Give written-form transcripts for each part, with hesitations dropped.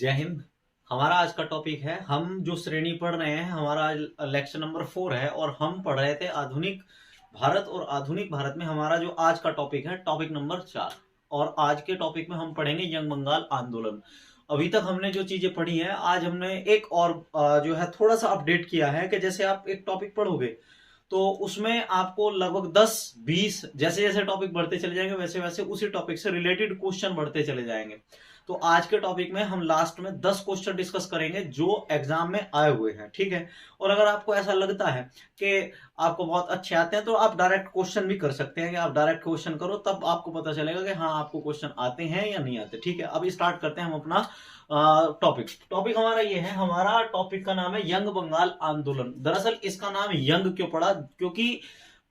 जय हिंद। हमारा आज का टॉपिक है, हम जो श्रेणी पढ़ रहे हैं हमारा आज लेक्चर नंबर 4 है और हम पढ़ रहे थे आधुनिक भारत। और आधुनिक भारत में हमारा जो आज का टॉपिक है टॉपिक नंबर 4। और आज के टॉपिक में हम पढ़ेंगे यंग बंगाल आंदोलन। अभी तक हमने जो चीजें पढ़ी हैं आज हमने एक और जो है थोड़ा सा अपडेट किया है कि जैसे आप एक टॉपिक पढ़ोगे तो उसमें आपको लगभग 10-20 जैसे जैसे टॉपिक बढ़ते चले जाएंगे वैसे वैसे उसी टॉपिक से रिलेटेड क्वेश्चन बढ़ते चले जाएंगे। तो आज के टॉपिक में हम लास्ट में 10 क्वेश्चन डिस्कस करेंगे जो एग्जाम में आए हुए हैं, ठीक है। और अगर आपको ऐसा लगता है कि आपको बहुत अच्छे आते हैं तो आप डायरेक्ट क्वेश्चन भी कर सकते हैं कि आप डायरेक्ट क्वेश्चन करो, तब आपको पता चलेगा कि हाँ आपको क्वेश्चन आते हैं या नहीं आते, ठीक है। अब स्टार्ट करते हैं हम अपना टॉपिक हमारा ये है, हमारा टॉपिक का नाम है यंग बंगाल आंदोलन। दरअसल इसका नाम यंग क्यों पड़ा, क्योंकि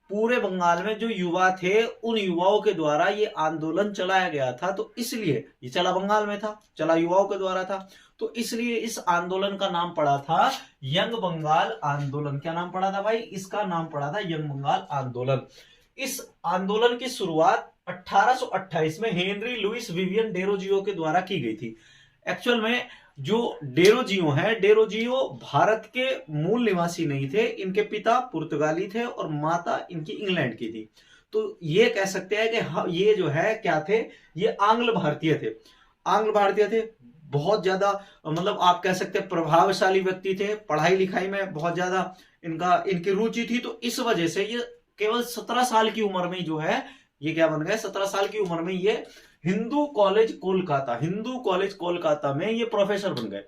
पूरे बंगाल में जो युवा थे उन युवाओं के द्वारा ये आंदोलन चलाया गया था, तो इसलिए ये चला बंगाल में था, चला युवाओं के द्वारा था, तो इसलिए इस आंदोलन का नाम पड़ा था यंग बंगाल आंदोलन। क्या नाम पड़ा था भाई? इसका नाम पड़ा था यंग बंगाल आंदोलन। इस आंदोलन की शुरुआत 1828 में हेनरी लुइस विवियन डेरोजियो के द्वारा की गई थी। एक्चुअल में जो डेरोजियो है, डेरोजियो भारत के मूल निवासी नहीं थे, इनके पिता पुर्तगाली थे और माता इनकी इंग्लैंड की थी। तो ये कह सकते हैं कि ये जो है क्या थे, ये आंग्ल भारतीय थे। आंग्ल भारतीय थे, बहुत ज्यादा मतलब आप कह सकते हैं प्रभावशाली व्यक्ति थे, पढ़ाई लिखाई में बहुत ज्यादा इनकी रुचि थी। तो इस वजह से ये केवल 17 साल की उम्र में जो है ये क्या बन गए, 17 साल की उम्र में ये हिंदू कॉलेज कोलकाता में ये प्रोफेसर बन गए।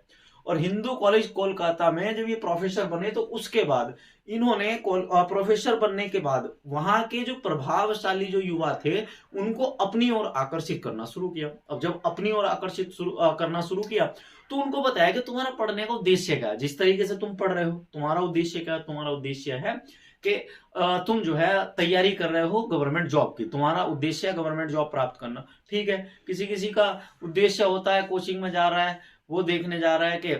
और हिंदू कॉलेज कोलकाता में जब ये प्रोफेसर बने तो उसके बाद इन्होंने प्रोफेसर बनने के बाद वहां के जो प्रभावशाली जो युवा थे उनको अपनी ओर आकर्षित करना शुरू किया। अब जब अपनी ओर आकर्षित करना शुरू किया तो उनको बताया कि तुम्हारा पढ़ने का उद्देश्य क्या है, जिस तरीके से तुम पढ़ रहे हो तुम्हारा उद्देश्य क्या है। तुम्हारा उद्देश्य है कि तुम जो है तैयारी कर रहे हो गवर्नमेंट जॉब की, तुम्हारा उद्देश्य है गवर्नमेंट जॉब प्राप्त करना, ठीक है। किसी किसी का उद्देश्य होता है कोचिंग में जा रहा है, वो देखने जा रहा है कि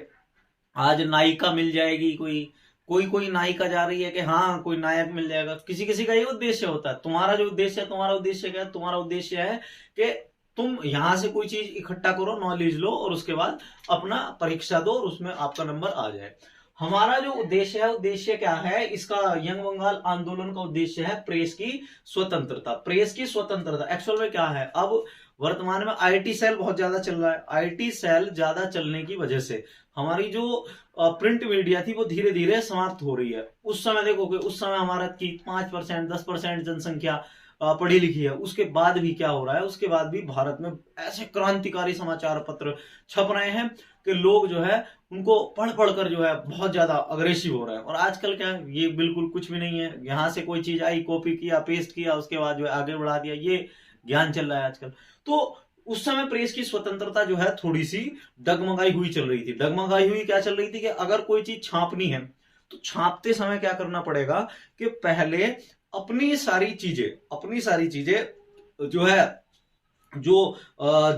आज नायिका मिल जाएगी, कोई नायिका जा रही है कि हाँ कोई नायक मिल जाएगा। किसी किसी का ये उद्देश्य होता है। तुम्हारा जो उद्देश्य है, तुम्हारा उद्देश्य क्या है? तुम्हारा उद्देश्य है कि तुम यहां से कोई चीज इकट्ठा करो, नॉलेज लो और उसके बाद अपना परीक्षा दो और उसमें आपका नंबर आ जाए। हमारा जो उद्देश्य है, उद्देश्य क्या है इसका, यंग बंगाल आंदोलन का उद्देश्य है प्रेस की स्वतंत्रता। प्रेस की स्वतंत्रता एक्चुअल में क्या है, अब वर्तमान में आईटी सेल बहुत ज्यादा चल रहा है। आईटी सेल ज्यादा चलने की वजह से हमारी जो प्रिंट मीडिया थी वो धीरे धीरे समाप्त हो रही है। उस समय देखोगे, उस समय हमारा की 5% 10% जनसंख्या पढ़ी लिखी है। उसके बाद भी क्या हो रहा है, उसके बाद भी भारत में ऐसे क्रांतिकारी समाचार पत्र छप रहे हैं कि लोग जो है उनको पढ़ पढ़ कर जो है बहुत ज्यादा अग्रेसिव हो रहे हैं। और आजकल क्या है, ये बिल्कुल कुछ भी नहीं है, यहां से कोई चीज आई कॉपी किया पेस्ट किया उसके बाद जो है आगे बढ़ा दिया, ये ज्ञान चल रहा है आजकल। तो उस समय प्रेस की स्वतंत्रता जो है थोड़ी सी डगमगाई हुई चल रही थी। डगमगाई हुई क्या चल रही थी कि अगर कोई चीज छापनी है तो छापते समय क्या करना पड़ेगा कि पहले अपनी सारी चीजें जो है, जो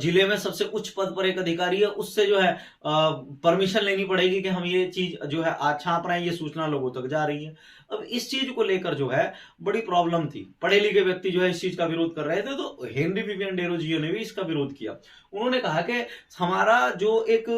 जिले में सबसे उच्च पद पर एक अधिकारी है उससे जो है परमिशन लेनी पड़ेगी कि हम ये चीज जो है आज छाप रहे हैं, ये सूचना लोगों तक जा रही है। अब इस चीज को लेकर जो है बड़ी प्रॉब्लम थी, पढ़े लिखे व्यक्ति जो है इस चीज का विरोध कर रहे थे। तो हेनरी विवियन डेरोजियो ने भी इसका विरोध किया। उन्होंने कहा कि हमारा जो एक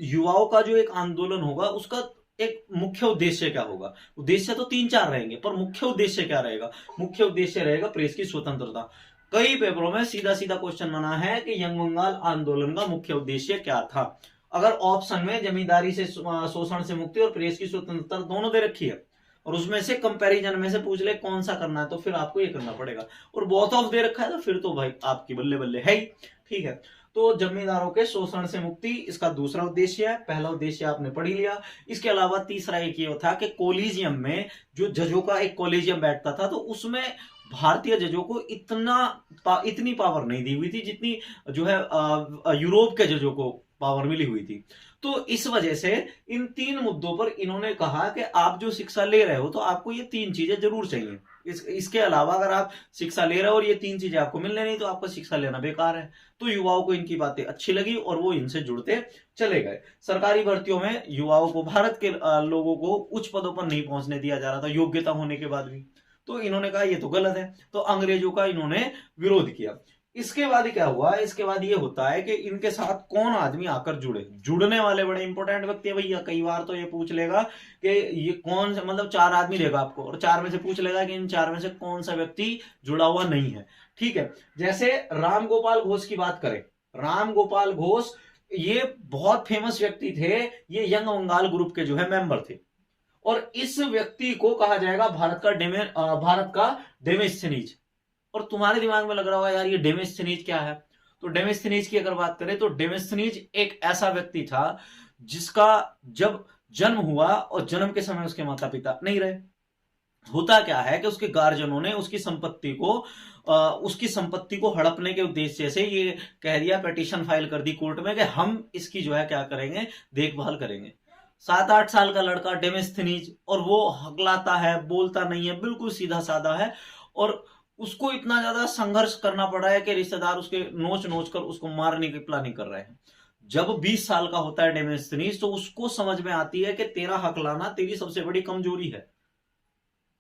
युवाओं का जो एक आंदोलन होगा उसका एक मुख्य उद्देश्य क्या होगा। उद्देश्य तो 3-4 रहेंगे पर मुख्य उद्देश्य क्या रहेगा? मुख्य उद्देश्य रहेगा प्रेस की स्वतंत्रता। कई पेपरों में सीधा सीधा क्वेश्चन बना है कि यंग बंगाल आंदोलन का मुख्य उद्देश्य क्या था। अगर ऑप्शन में जमींदारी से शोषण से मुक्ति और प्रेस की स्वतंत्रता दोनों दे रखी है और उसमें से कंपैरिजन में से पूछ ले कौन सा करना है तो फिर आपको ये करना पड़ेगा। और बोथ ऑफ दे रखा है तो फिर तो भाई आपकी बल्ले बल्ले है ही, ठीक है। तो जमींदारों के शोषण से मुक्ति इसका दूसरा उद्देश्य है। पहला उद्देश्य आपने पढ़ लिया। इसके अलावा तीसरा एक ये था कि कॉलेजियम में जो जजों का एक कॉलेजियम बैठता था तो उसमें भारतीय जजों को इतनी पावर नहीं दी हुई थी जितनी जो है यूरोप के जजों को पावर मिली हुई थी। तो इस वजह से इन 3 मुद्दों पर इन्होंने कहा कि आप जो शिक्षा ले रहे हो तो आपको ये 3 चीजें जरूर चाहिए। इसके अलावा अगर आप शिक्षा ले रहे हो और ये 3 चीजें आपको मिलने नहीं तो आपको शिक्षा लेना बेकार है। तो युवाओं को इनकी बातें अच्छी लगी और वो इनसे जुड़ते चले गए। सरकारी भर्तियों में युवाओं को, भारत के लोगों को उच्च पदों पर नहीं पहुंचने दिया जा रहा था योग्यता होने के बाद भी। तो इन्होंने कहा ये तो गलत है, तो अंग्रेजों का इन्होंने विरोध किया। इसके बाद क्या हुआ, इसके बाद ये होता है कि इनके साथ कौन आदमी आकर जुड़ने वाले बड़े इंपॉर्टेंट व्यक्ति है भैया। कई बार तो ये पूछ लेगा कि ये कौन सा, मतलब 4 आदमी देगा आपको और 4 में से पूछ लेगा कि इन 4 में से कौन सा व्यक्ति जुड़ा हुआ नहीं है। ठीक है, जैसे राम गोपाल घोष की बात करें, राम गोपाल घोष ये बहुत फेमस व्यक्ति थे, ये यंग बंगाल ग्रुप के जो है मेंबर थे, और इस व्यक्ति को कहा जाएगा भारत का डेमोस्थेनीज। और तुम्हारे दिमाग में लग रहा होगा यार ये डेमोस्थेनीज क्या है, तो डेमोस्थेनीज की अगर बात करें तो डेमोस्थेनीज एक ऐसा व्यक्ति था जिसका जब जन्म हुआ और जन्म के समय उसके माता पिता नहीं रहे। होता क्या है कि उसके गार्जियनों ने उसकी संपत्ति को हड़पने के उद्देश्य से ये कह दिया, पिटीशन फाइल कर दी कोर्ट में कि हम इसकी जो है क्या करेंगे, देखभाल करेंगे। 7-8 साल का लड़का डेमोस्थेनीज, और वो हकलाता है, बोलता नहीं है, बिल्कुल सीधा साधा है, और उसको इतना ज्यादा संघर्ष करना पड़ा है कि रिश्तेदार उसके नोच नोच कर उसको मारने की प्लानिंग कर रहे हैं। जब 20 साल का होता है डेमोस्थेनीज, तो उसको समझ में आती है कि तेरा हकलाना तेरी सबसे बड़ी कमजोरी है।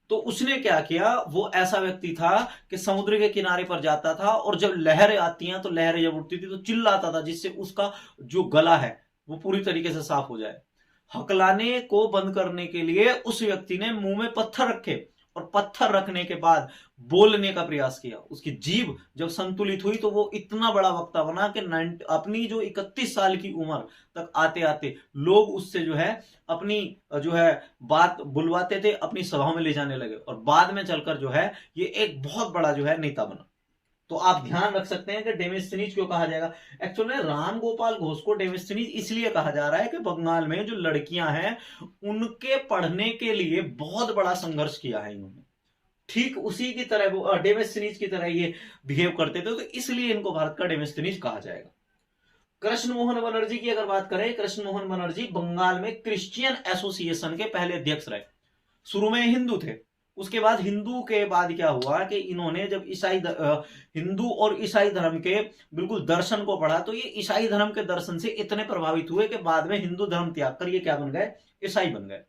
तो उसने क्या किया, वो ऐसा व्यक्ति था कि समुद्र के किनारे पर जाता था और जब लहरें आती हैं तो लहरें जब उठती थी तो चिल्लाता था, जिससे उसका जो गला है वो पूरी तरीके से साफ हो जाए। हकलाने को बंद करने के लिए उस व्यक्ति ने मुंह में पत्थर रखे और पत्थर रखने के बाद बोलने का प्रयास किया। उसकी जीभ जब संतुलित हुई तो वो इतना बड़ा वक्ता बना कि अपनी जो 31 साल की उम्र तक आते आते लोग उससे जो है अपनी जो है बात बुलवाते थे, अपनी सभा में ले जाने लगे, और बाद में चलकर जो है ये एक बहुत बड़ा जो है नेता बना। तो आप ध्यान रख सकते हैं कि डेमोस्थेनीज क्यों कहा जाएगा। एक्चुअल में राम गोपाल घोष को डेमोस्थेनीज इसलिए कहा जा रहा है कि बंगाल में जो लड़कियां हैं उनके पढ़ने के लिए बहुत बड़ा संघर्ष किया है इन्होंने। ठीक उसी की तरह डेमोस्थेनीज की तरह ये बिहेव करते थे, तो इसलिए इनको भारत का डेमोस्थेनीज कहा जाएगा। कृष्ण मोहन बनर्जी की अगर बात करें, कृष्ण मोहन बनर्जी बंगाल में क्रिश्चियन एसोसिएशन के पहले अध्यक्ष रहे। शुरू में हिंदू थे, उसके बाद हिंदू के बाद क्या हुआ कि इन्होंने जब हिंदू और ईसाई धर्म के बिल्कुल दर्शन को पढ़ा, तो ये ईसाई धर्म के दर्शन से इतने प्रभावित हुए कि बाद में हिंदू धर्म त्याग कर ये क्या बन गए, ईसाई बन गए।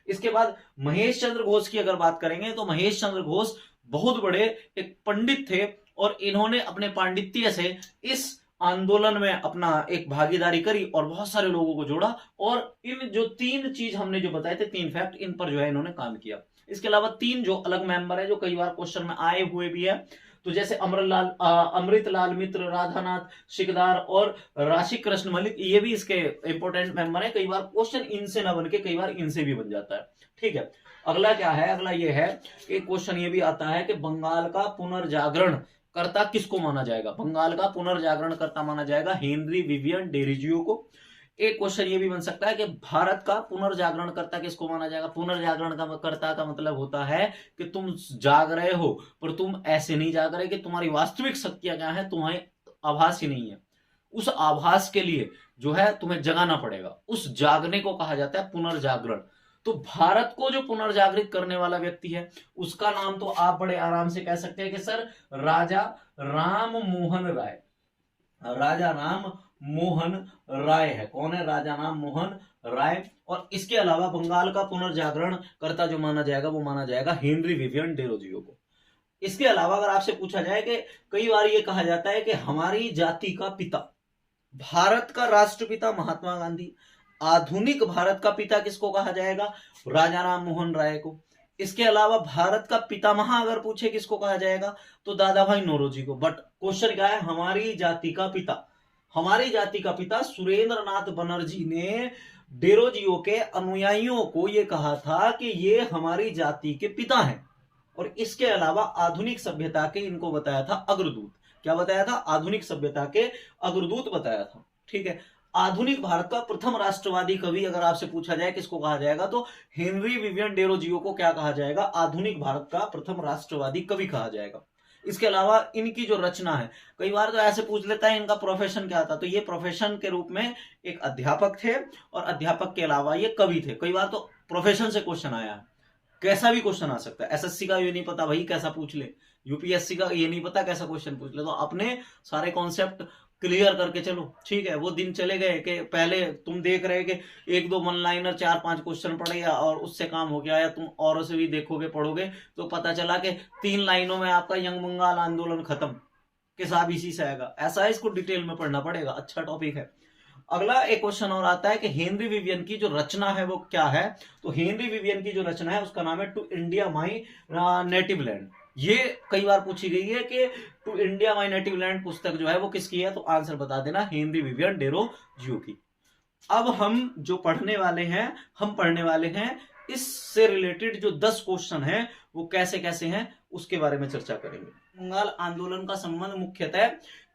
इसके बाद महेश चंद्र घोष की अगर बात करेंगे तो महेश चंद्र घोष बहुत बड़े एक पंडित थे, और इन्होंने अपने पांडित्य से इस आंदोलन में अपना एक भागीदारी करी और बहुत सारे लोगों को जोड़ा, और इन जो 3 चीज हमने जो बताए थे, 3 फैक्ट, इन पर जो है इन्होंने काम किया। इसके अलावा 3 जो अलग मेंबर है जो कई बार क्वेश्चन में आए हुए भी है, तो जैसे अमृतलाल मित्र, राधानाथ सिकदार और राशि कृष्ण मलिक, ये भी इसके इंपोर्टेंट मेंबर है। कई बार क्वेश्चन इनसे ना बन के कई बार इनसे भी बन जाता है। ठीक है, अगला क्या है, अगला ये है कि क्वेश्चन ये भी आता है कि बंगाल का पुनर्जागरण कर्ता किसको माना जाएगा। बंगाल का पुनर्जागरण कर्ता माना जाएगा हेनरी विवियन डेरोजियो को। एक क्वेश्चन ये भी बन सकता है कि भारत का पुनर्जागरण कर्ता किसको माना जाएगा। पुनर्जागरण का कर्ता का मतलब होता है कि तुम जाग रहे हो पर तुम ऐसे नहीं जाग रहे कि तुम्हारी वास्तविक शक्तियां क्या है, तुम्हारे आभास ही नहीं है। उस आभास के लिए जो है तुम्हें जगाना पड़ेगा, उस जागने को कहा जाता है पुनर्जागरण। तो भारत को जो पुनर्जागृत करने वाला व्यक्ति है उसका नाम तो आप बड़े आराम से कह सकते हैं कि सर राजा राम मोहन राय, राजा राम मोहन राय है। कौन है, राजा राम मोहन राय। और इसके अलावा बंगाल का पुनर्जागरण करता जो माना जाएगा वो माना जाएगा हेनरी विवियन डेरोजियो को। इसके अलावा अगर आपसे पूछा जाए कि कई बार ये कहा जाता है कि हमारी जाति का पिता, भारत का राष्ट्रपिता महात्मा गांधी, आधुनिक भारत का पिता किसको कहा जाएगा, राजा राम मोहन राय को। इसके अलावा भारत का पितामह अगर पूछे किसको कहा जाएगा तो दादा भाई नौरोजी को। बट क्वेश्चन क्या है, हमारी जाति का पिता, हमारी जाति का पिता सुरेंद्र नाथ बनर्जी ने डेरोजियो के अनुयायियों को यह कहा था कि ये हमारी जाति के पिता हैं। और इसके अलावा आधुनिक सभ्यता के इनको बताया था अग्रदूत। क्या बताया था, आधुनिक सभ्यता के अग्रदूत बताया था। ठीक है, आधुनिक भारत का प्रथम राष्ट्रवादी कवि अगर आपसे पूछा जाए किसको कहा जाएगा तो हेनरी विवियन डेरोजियो को क्या कहा जाएगा, आधुनिक भारत का प्रथम राष्ट्रवादी कवि कहा जाएगा। इसके अलावा इनकी जो रचना है, कई बार तो ऐसे पूछ लेता है इनका प्रोफेशन क्या था, तो ये प्रोफेशन के रूप में एक अध्यापक थे, और अध्यापक के अलावा ये कवि थे। कई बार तो प्रोफेशन से क्वेश्चन आया है, कैसा भी क्वेश्चन आ सकता है। एसएससी का ये नहीं पता भाई कैसा पूछ ले, यूपीएससी का ये नहीं पता कैसा क्वेश्चन पूछ ले, तो अपने सारे कॉन्सेप्ट क्लियर करके चलो। ठीक है, वो दिन चले गए कि पहले तुम देख रहे कि 1-2 वन लाइनर 4-5 क्वेश्चन पढ़े और उससे काम हो गया, या तुम औरों से भी देखोगे पढ़ोगे तो पता चला कि 3 लाइनों में आपका यंग बंगाल आंदोलन खत्म। कि साहब इसी से आएगा, ऐसा है, इसको डिटेल में पढ़ना पड़ेगा, अच्छा टॉपिक है। अगला एक क्वेश्चन और आता है कि हेनरी विवियन की जो रचना है वो क्या है। तो हेनरी विवियन की जो रचना है उसका नाम है to India my native land. ये कई बार पूछी गई है कि to India my native land पुस्तक जो है वो किसकी है, तो आंसर बता देना, हेनरी विवियन डेरोजियो की। अब हम जो पढ़ने वाले हैं, हम पढ़ने वाले हैं इससे रिलेटेड जो 10 क्वेश्चन हैं वो कैसे कैसे हैं उसके बारे में चर्चा करेंगे। बंगाल आंदोलन का संबंध मुख्यतः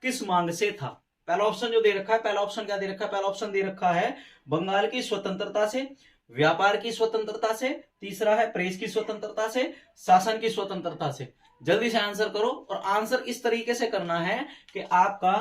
किस मांग से था। पहला ऑप्शन जो दे रखा है, पहला ऑप्शन क्या दे रखा है, पहला ऑप्शन दे रखा है बंगाल की स्वतंत्रता से, व्यापार की स्वतंत्रता से, तीसरा है प्रेस की स्वतंत्रता से, शासन की स्वतंत्रता से। जल्दी से आंसर करो, और आंसर इस तरीके से करना है कि आपका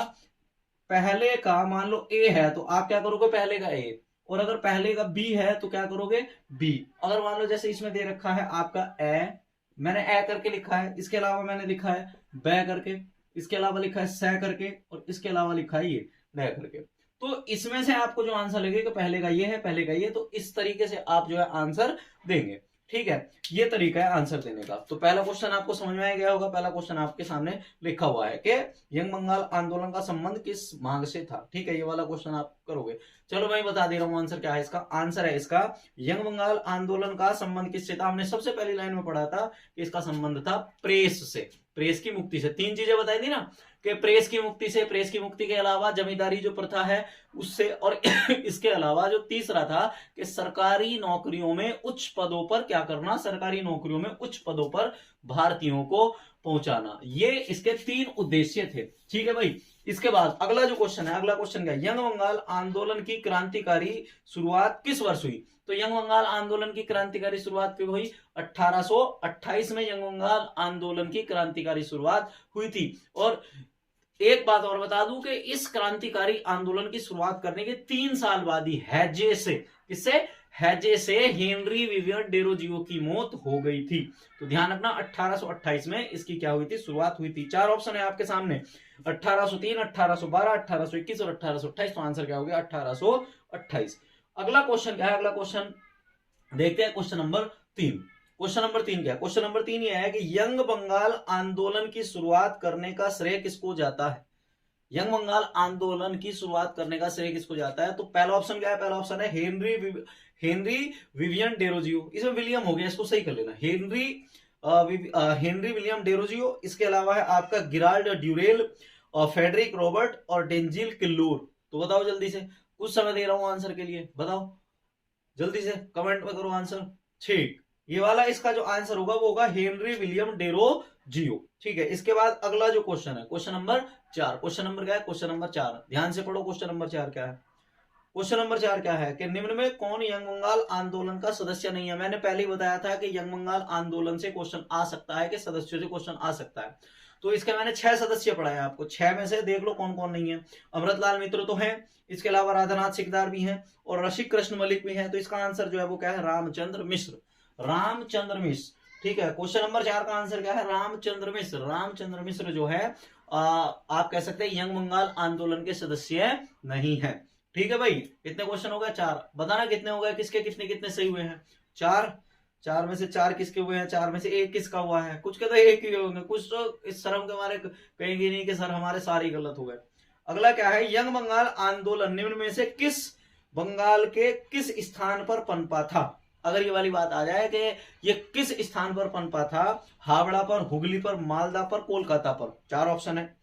पहले का मान लो ए है तो आप क्या करोगे, पहले का ए, और अगर पहले का बी है तो क्या करोगे, बी। अगर मान लो जैसे इसमें दे रखा है आपका ए, मैंने ए करके लिखा है, इसके अलावा मैंने लिखा है बै करके, इसके अलावा लिखा है सै करके, और इसके अलावा लिखा है ये नै करके। तो इसमें से आपको जो आंसर लगेगा पहले का ये है, पहले का ये, तो इस तरीके से आप जो है आंसर देंगे। ठीक है, ये तरीका है आंसर देने का। तो पहला क्वेश्चन आपको समझ में आ गया होगा। पहला क्वेश्चन आपके सामने लिखा हुआ है कि यंग बंगाल आंदोलन का संबंध किस मांग से था। ठीक है, ये वाला क्वेश्चन आप करोगे। चलो मैं बता दे रहा हूं आंसर क्या है इसका। आंसर है इसका, यंग बंगाल आंदोलन का संबंध किससे था। हमने सबसे पहली लाइन में पढ़ा था कि इसका संबंध था प्रेस से, प्रेस की मुक्ति से। तीन चीजें बताई थी ना, कि प्रेस की मुक्ति से, प्रेस की मुक्ति के अलावा जमींदारी जो प्रथा है उससे, और इसके अलावा जो तीसरा था कि सरकारी नौकरियों में उच्च पदों पर क्या करना, सरकारी नौकरियों में उच्च पदों पर भारतीयों को पहुंचाना। ये इसके 3 उद्देश्य थे। ठीक है भाई। इसके बाद अगला जो क्वेश्चन है, अगला क्वेश्चन क्या है, यंग बंगाल आंदोलन की क्रांतिकारी शुरुआत किस वर्ष हुई। तो यंग बंगाल आंदोलन की क्रांतिकारी शुरुआत कब हुई, 1828 में यंग बंगाल आंदोलन की क्रांतिकारी शुरुआत हुई थी। और एक बात और बता दूं कि इस क्रांतिकारी आंदोलन की शुरुआत करने के 3 साल बाद ही हैजे से, किससे, हैजे से हेनरी विवियन डेरोजियो की मौत हो गई थी। तो ध्यान रखना 1828 में इसकी क्या हुई थी, शुरुआत हुई थी। 4 ऑप्शन है आपके सामने, 1803, 1812, 1821 और 1828। तो आंसर क्या हो गया, 1828। अगला क्वेश्चन क्या है, अगला क्वेश्चन देखते हैं, क्वेश्चन नंबर 3। क्वेश्चन नंबर 3 क्या है, क्वेश्चन नंबर 3 यह है कि यंग बंगाल आंदोलन की शुरुआत करने का श्रेय किसको जाता है। यंग बंगाल आंदोलन की शुरुआत करने का श्रेय किसको जाता है। तो पहला ऑप्शन क्या है, पहला ऑप्शन है हेनरी विवियन डेरोजियो। इसमें विलियम हो गया, इसको सही कर लेना, हेनरी विलियम डेरोजियो। इसके अलावा है आपका गिराल्ड ड्यूरेल, फेडरिक रॉबर्ट और डेंजिल किल्लूर। तो बताओ जल्दी से, कुछ समय दे रहा हूं आंसर के लिए, बताओ जल्दी से, कमेंट में करो आंसर। ठीक, ये वाला इसका जो आंसर होगा वो होगा हेनरी विलियम डेरोजियो। ठीक है, इसके बाद अगला जो क्वेश्चन है, क्वेश्चन नंबर 4। क्वेश्चन नंबर क्या है, क्वेश्चन नंबर 4, ध्यान से पढ़ो। क्वेश्चन नंबर 4 क्या है, क्वेश्चन नंबर 4 क्या है कि निम्न में कौन यंग बंगाल आंदोलन का सदस्य नहीं है। मैंने पहले ही बताया था कि यंग बंगाल आंदोलन से क्वेश्चन आ सकता है, कि सदस्यों से क्वेश्चन आ सकता है। तो इसके मैंने 6 सदस्य पढ़ाए आपको, 6 में से देख लो कौन कौन नहीं है। अमृतलाल मित्र तो हैं, इसके अलावा राधानाथ सिकदार भी हैं, और रसिक कृष्ण मलिक भी हैं। तो इसका आंसर जो है वो क्या है, रामचंद्र मिश्र, रामचंद्र मिश्र। ठीक है, क्वेश्चन नंबर 4 का आंसर क्या है, रामचंद्र मिश्र। रामचंद्र मिश्र जो है आप कह सकते हैं यंग बंगाल आंदोलन के सदस्य नहीं है। ठीक है भाई, कितने क्वेश्चन हो गए, 4। बताना कितने हो गए, किसके कितने कितने सही हुए हैं, 4। 4 में से 4 किसके हुए हैं, 4 में से 1 किसका हुआ है, कुछ के तो 1 ही होंगे, कुछ तो इस शर्म के मारे कहेंगे नहीं कि सर हमारे सारे गलत हो गए। अगला क्या है, यंग बंगाल आंदोलन निम्न में से किस बंगाल के किस स्थान पर पनपा था। अगर ये वाली बात आ जाए कि ये किस स्थान पर पनपा था, हावड़ा पर, हुगली पर, मालदा पर, कोलकाता पर। 4 ऑप्शन है,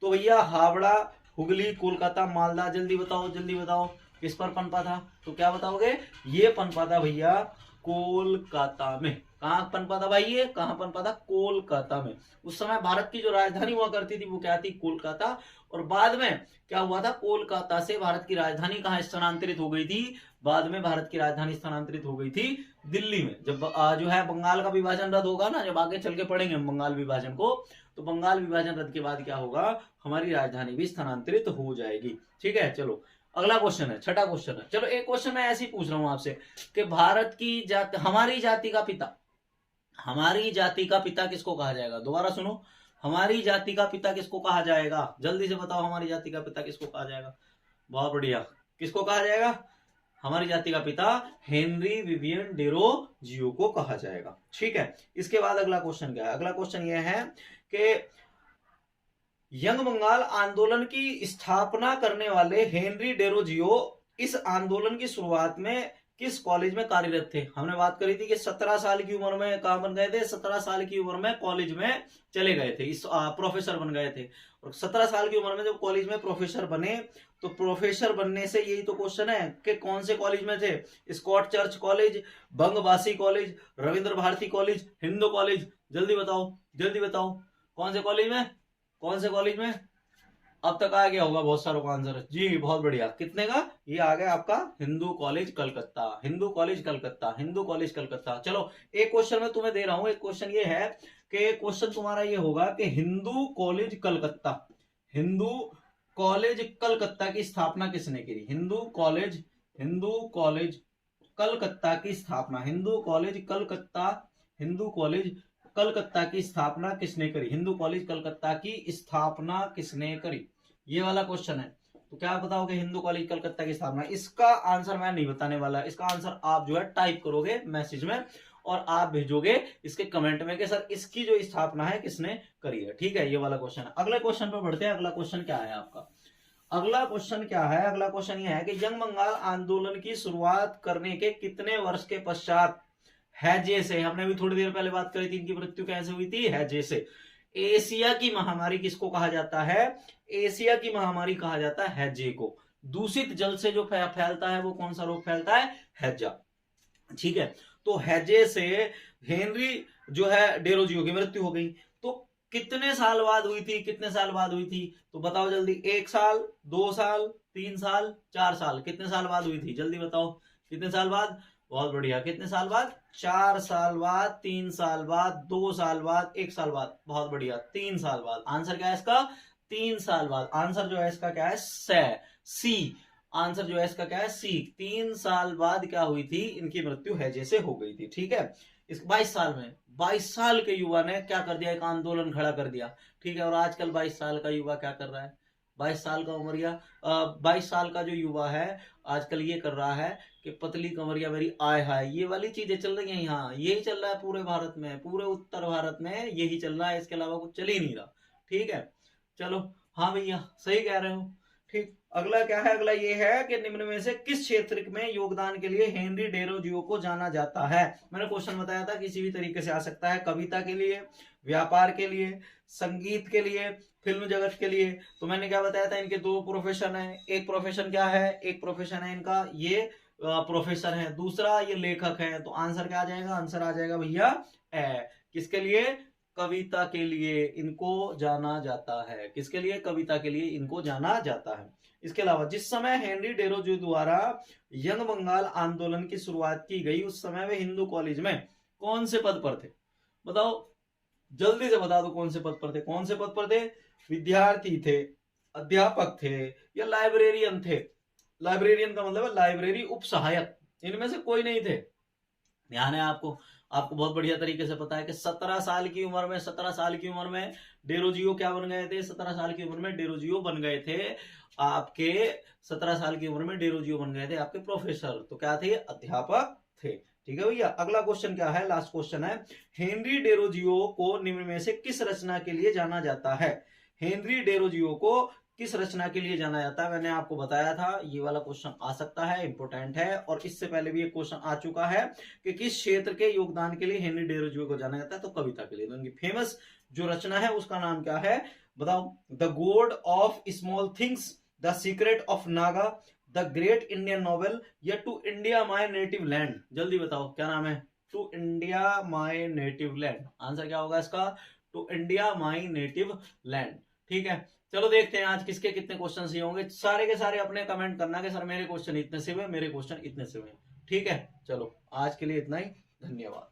तो भैया हावड़ा, हुगली, कोलकाता, मालदा, जल्दी बताओ जल्दी बताओ किस पर पनपा था। तो क्या बताओगे, ये पनपा था भैया कोलकाता में। कहां पनपा था भाई, ये कहां पनपा था, कोलकाता में। उस समय भारत की जो राजधानी हुआ करती थी वो क्या थी, कोलकाता। और बाद में क्या हुआ था, कोलकाता से भारत की राजधानी कहां स्थानांतरित हो गई थी, बाद में भारत की राजधानी स्थानांतरित हो गई थी दिल्ली में। जब जो है बंगाल का विभाजन रद्द होगा ना, जब आगे चल के पढ़ेंगे हम बंगाल विभाजन को, तो बंगाल विभाजन रद्द के बाद क्या होगा, हमारी राजधानी भी स्थानांतरित हो जाएगी। ठीक है, चलो अगला क्वेश्चन है, छठा क्वेश्चन है। चलो एक क्वेश्चन मैं ऐसे ही पूछ रहा हूं आपसे कि भारत की जाति, हमारी जाति का पिता, हमारी जाति का पिता किसको कहा जाएगा। दोबारा सुनो, हमारी जाति का पिता किसको कहा जाएगा, जल्दी से बताओ, हमारी जाति का पिता किसको कहा जाएगा। बहुत बढ़िया, किसको कहा जाएगा, हमारी जाति का पिता हेनरी विवियन डेरोजियो को कहा जाएगा। ठीक है, इसके बाद अगला क्वेश्चन क्या है, अगला क्वेश्चन यह है कि यंग बंगाल आंदोलन की स्थापना करने वाले हेनरी डेरोजियो इस आंदोलन की शुरुआत में किस कॉलेज में कार्यरत थे? हमने बात करी थी कि 17 साल की उम्र में कहां बन गए थे? 17 साल की उम्र में कॉलेज में चले गए थे, इस प्रोफेसर बन गए थे। और 17 साल की उम्र में जब कॉलेज में प्रोफेसर बने, तो प्रोफेसर बनने से यही तो क्वेश्चन है कि कौन से कॉलेज में थे? Scott Church College, Bangabasi College, Rabindra Bharati College, Hindu College. जल्दी बताओ, जल्दी बताओ, कौन से कॉलेज में? कौन से कॉलेज में? अब तक आ गया होगा बहुत सारों का आंसर जी, बहुत बढ़िया। कितने का? ये आ गया आपका Hindu college Calcutta, Hindu college Calcutta, Hindu college Calcutta. चलो एक क्वेश्चन मैं तुम्हें दे रहा हूं, एक क्वेश्चन ये है कि क्वेश्चन तुम्हारा ये होगा कि हिंदू कॉलेज कलकत्ता, हिंदू कॉलेज कलकत्ता की स्थापना किसने की? हिंदू कॉलेज कलकत्ता की स्थापना, हिंदू कॉलेज कलकत्ता, हिंदू कॉलेज कलकत्ता की स्थापना किसने करी? हिंदू कॉलेज कलकत्ता की स्थापना किसने करी? ये वाला क्वेश्चन है। तो क्या बताओगे हिंदू कॉलेज कलकत्ता की स्थापना? इसका आंसर मैं नहीं बताने वाला, इसका आंसर आप जो है टाइप करोगे मैसेज में और आप भेजोगे इसके कमेंट में कि सर इसकी जो स्थापना है किसने करी है। ठीक है, ये वाला क्वेश्चन है। अगले क्वेश्चन पर बढ़ते हैं। अगला क्वेश्चन क्या है आपका? अगला क्वेश्चन क्या है? अगला क्वेश्चन यह है कि यंग बंगाल आंदोलन की शुरुआत करने के कितने वर्ष के पश्चात हैजे से, हमने भी थोड़ी देर पहले बात करी थी, इनकी मृत्यु कैसे हुई थी? हैजे से। एशिया की महामारी किसको कहा जाता है? एशिया की महामारी कहा जाता है हैजे को। दूषित जल से जो फैलता है वो कौन सा रोग फैलता है? हैजा। ठीक है, तो हैजे से हेनरी जो है डेरोजियो की मृत्यु हो गई। तो कितने साल बाद हुई थी? कितने साल बाद हुई थी? तो बताओ जल्दी। 1 साल, 2 साल, 3 साल, 4 साल? कितने साल बाद हुई थी? जल्दी बताओ, कितने साल बाद? बहुत बढ़िया, कितने साल बाद? 4 साल बाद, 3 साल बाद, 2 साल बाद, 1 साल बाद। बहुत बढ़िया, 3 साल बाद। आंसर क्या है इसका? 3 साल बाद। आंसर जो है इसका क्या है? सी। आंसर जो है इसका क्या है? सी। 3 साल बाद क्या हुई थी? इनकी मृत्यु हैजे से हो गई थी। ठीक है, इस 22 साल में 22 साल के युवा ने क्या कर दिया? एक आंदोलन खड़ा कर दिया। ठीक है, और आजकल 22 साल का युवा क्या कर रहा है? 22 साल का उमरिया 22 साल का जो युवा है आजकल ये कर रहा है कि पतली कमरिया मेरी आय हाय, ये वाली चीजें चल रही हैं यहाँ। यही चल रहा है पूरे भारत में, पूरे उत्तर भारत में यही चल रहा है, इसके अलावा कुछ चल ही नहीं रहा। ठीक है, चलो, हाँ भैया सही कह रहे हो। ठीक, अगला क्या है? अगला ये है कि निम्न में से किस क्षेत्र में योगदान के लिए हेनरी डेरोजियो को जाना जाता है? मैंने क्वेश्चन बताया था किसी भी तरीके से आ सकता है, कविता के लिए, व्यापार के लिए, संगीत के लिए, फिल्म जगत के लिए। तो मैंने क्या बताया था? इनके 2 प्रोफेशन है। एक प्रोफेशन क्या है? एक प्रोफेशन है इनका ये प्रोफेसर है, दूसरा ये लेखक है। तो आंसर क्या आ जाएगा? आंसर आ जाएगा भैया किसके लिए? कविता के लिए इनको जाना जाता है। किसके लिए? कविता के लिए इनको जाना जाता है। इसके अलावा जिस समय हेनरी डेरोजियो द्वारा यंग बंगाल आंदोलन की शुरुआत की गई उस समय वे हिंदू कॉलेज में कौन से पद पर थे? बताओ, जल्दी से बता दो कौन से पद पर थे? कौन से पद पर थे? विद्यार्थी थे, अध्यापक थे, या लाइब्रेरियन थे? लाइब्रेरियन का मतलब है लाइब्रेरी उप सहायक, इनमें से कोई नहीं थे। ध्यान है आपको? आपको बहुत बढ़िया तरीके से पता है कि 17 साल की उम्र में, 17 साल की उम्र में डेरोजियो क्या बन गए थे? 17 साल की उम्र में डेरोजियो बन गए थे आपके, 17 साल की उम्र में डेरोजियो बन गए थे आपके प्रोफेसर। तो क्या थे? अध्यापक थे। ठीक है भैया, अगला क्वेश्चन क्या है? लास्ट क्वेश्चन है, हेनरी डेरोजियो को निम्न में से किस रचना के लिए जाना जाता है? हेनरी डेरोजियो को किस रचना के लिए जाना जाता है? मैंने आपको बताया था ये वाला क्वेश्चन आ सकता है, इंपोर्टेंट है। और इससे पहले भी एक क्वेश्चन आ चुका है कि किस क्षेत्र के योगदान के लिए हेनरी डेरोजियो को जाना जाता है? तो कविता के लिए। तो उनकी फेमस जो रचना है उसका नाम क्या है? बताओ। The God of Small Things, The Secret of Naga, The Great Indian Novel, या To India my native Land? जल्दी बताओ क्या नाम है? To India my native Land. Answer क्या होगा इसका? To India my native Land. ठीक है, चलो देखते हैं आज किसके कितने क्वेश्चन सही होंगे। सारे के सारे अपने कमेंट करना कि सर मेरे क्वेश्चन इतने से हुए, मेरे क्वेश्चन इतने से हुए। ठीक है, चलो आज के लिए इतना ही, धन्यवाद।